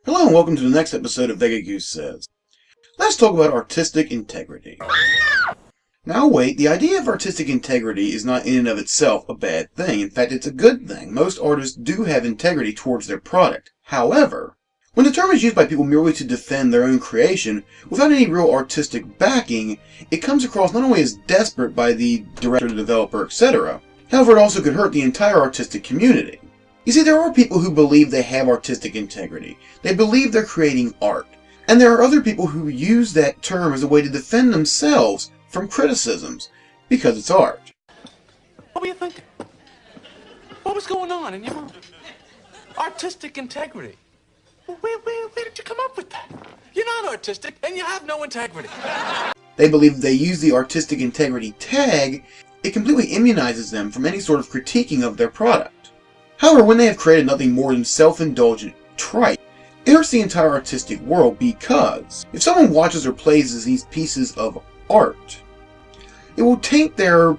Hello and welcome to the next episode of Vega Goose Says. Let's talk about artistic integrity. Now wait, the idea of artistic integrity is not in and of itself a bad thing. In fact, it's a good thing. Most artists do have integrity towards their product. However, when the term is used by people merely to defend their own creation, without any real artistic backing, it comes across not only as desperate by the director, the developer, etc. However, it also could hurt the entire artistic community. You see, there are people who believe they have artistic integrity. They believe they're creating art. And there are other people who use that term as a way to defend themselves from criticisms, because it's art. What were you thinking? What was going on in your mind? Artistic integrity. Where did you come up with that? You're not artistic, and you have no integrity. They believe if they use the artistic integrity tag, it completely immunizes them from any sort of critiquing of their product. However, when they have created nothing more than self-indulgent tripe, it hurts the entire artistic world, because if someone watches or plays these pieces of art, it will taint their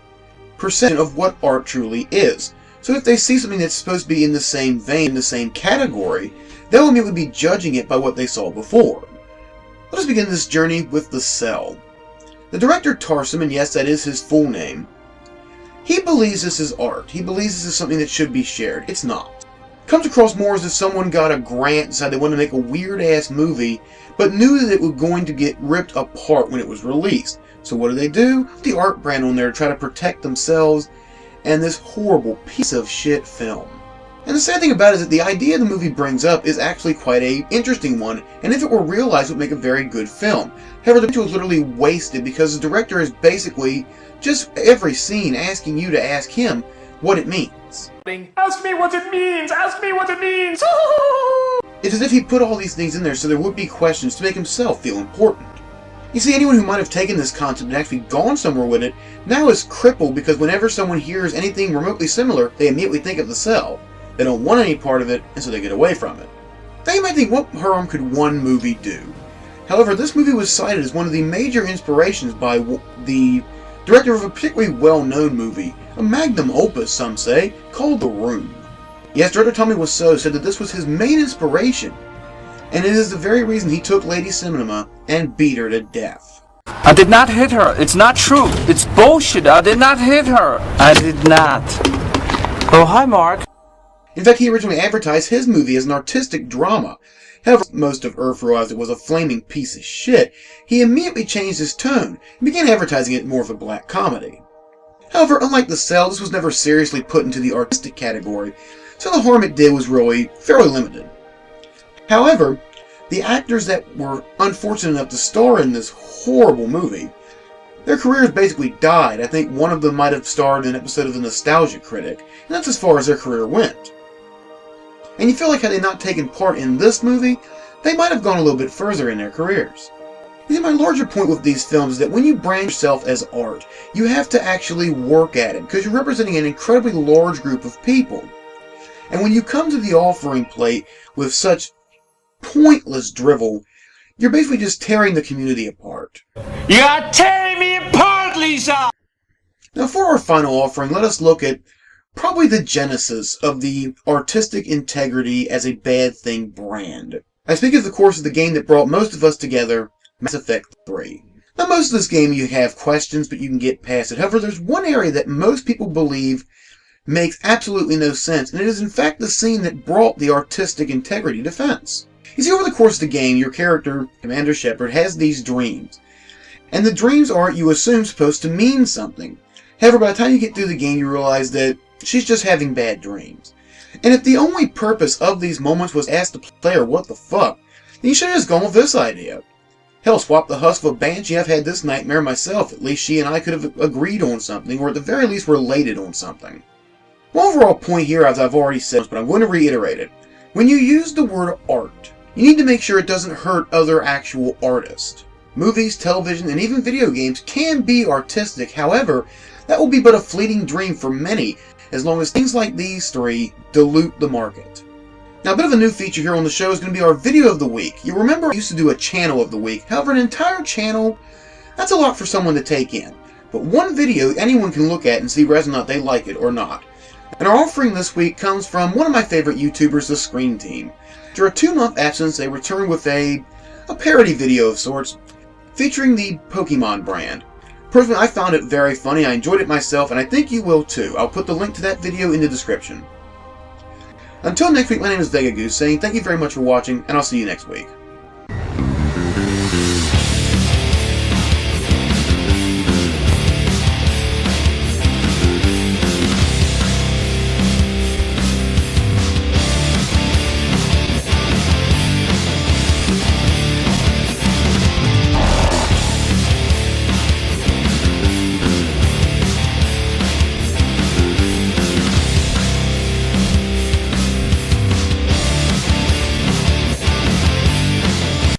perception of what art truly is. So if they see something that's supposed to be in the same vein, in the same category, they'll immediately be judging it by what they saw before. Let us begin this journey with The Cell. The director Tarsem, and yes, that is his full name, he believes this is art. He believes this is something that should be shared. It's not. It comes across more as if someone got a grant, decided they wanted to make a weird-ass movie, but knew that it was going to get ripped apart when it was released. So what do? The art brand on there to try to protect themselves and this horrible piece of shit film. And the sad thing about it is that the idea the movie brings up is actually quite an interesting one, and if it were realized, it would make a very good film. However, the potential is literally wasted because the director is basically just every scene asking you to ask him what it means. Ask me what it means! Ask me what it means! It's as if he put all these things in there so there would be questions to make himself feel important. You see, anyone who might have taken this concept and actually gone somewhere with it now is crippled because whenever someone hears anything remotely similar, they immediately think of The Cell. They don't want any part of it, and so they get away from it. Now you might think, what harm could one movie do? However, this movie was cited as one of the major inspirations by the director of a particularly well-known movie, a magnum opus, some say, called The Room. Yes, director Tommy Wiseau said that this was his main inspiration, and it is the very reason he took Lady Cinema and beat her to death. I did not hit her. It's not true. It's bullshit. I did not hit her. I did not. Oh, hi, Mark. In fact, he originally advertised his movie as an artistic drama. However, most of Earth realized it was a flaming piece of shit. He immediately changed his tone and began advertising it more of a black comedy. However, unlike The Cell, this was never seriously put into the artistic category, so the harm it did was really fairly limited. However, the actors that were unfortunate enough to star in this horrible movie, their careers basically died. I think one of them might have starred in an episode of The Nostalgia Critic, and that's as far as their career went. And you feel like had they not taken part in this movie, they might have gone a little bit further in their careers. You see, my larger point with these films is that when you brand yourself as art, you have to actually work at it, because you're representing an incredibly large group of people. And when you come to the offering plate with such pointless drivel, you're basically just tearing the community apart. You are tearing me apart, Lisa! Now for our final offering, let us look at probably the genesis of the artistic integrity as a bad thing brand. I speak of the course of the game that brought most of us together, Mass Effect 3. Now most of this game you have questions, but you can get past it. However, there's one area that most people believe makes absolutely no sense, and it is in fact the scene that brought the artistic integrity defense. You see, over the course of the game, your character, Commander Shepard, has these dreams. And the dreams are, you assume, supposed to mean something. However, by the time you get through the game, you realize that she's just having bad dreams. And if the only purpose of these moments was to ask the player what the fuck, then you should have just gone with this idea. Hell, swap the husk of a banshee. I've had this nightmare myself. At least she and I could have agreed on something, or at the very least related on something. One overall point here, as I've already said, but I'm going to reiterate it. When you use the word art, you need to make sure it doesn't hurt other actual artists. Movies, television, and even video games can be artistic. However, that will be but a fleeting dream for many, as long as things like these three dilute the market. Now, a bit of a new feature here on the show is going to be our video of the week. You remember I used to do a channel of the week. However, an entire channel, that's a lot for someone to take in. But one video anyone can look at and see whether or not they like it or not. And our offering this week comes from one of my favorite YouTubers, the Screen Team. After a 2-month absence, they returned with a parody video of sorts, featuring the Pokemon brand. Personally, I found it very funny, I enjoyed it myself, and I think you will too. I'll put the link to that video in the description. Until next week, my name is Vega Goose, saying thank you very much for watching, and I'll see you next week.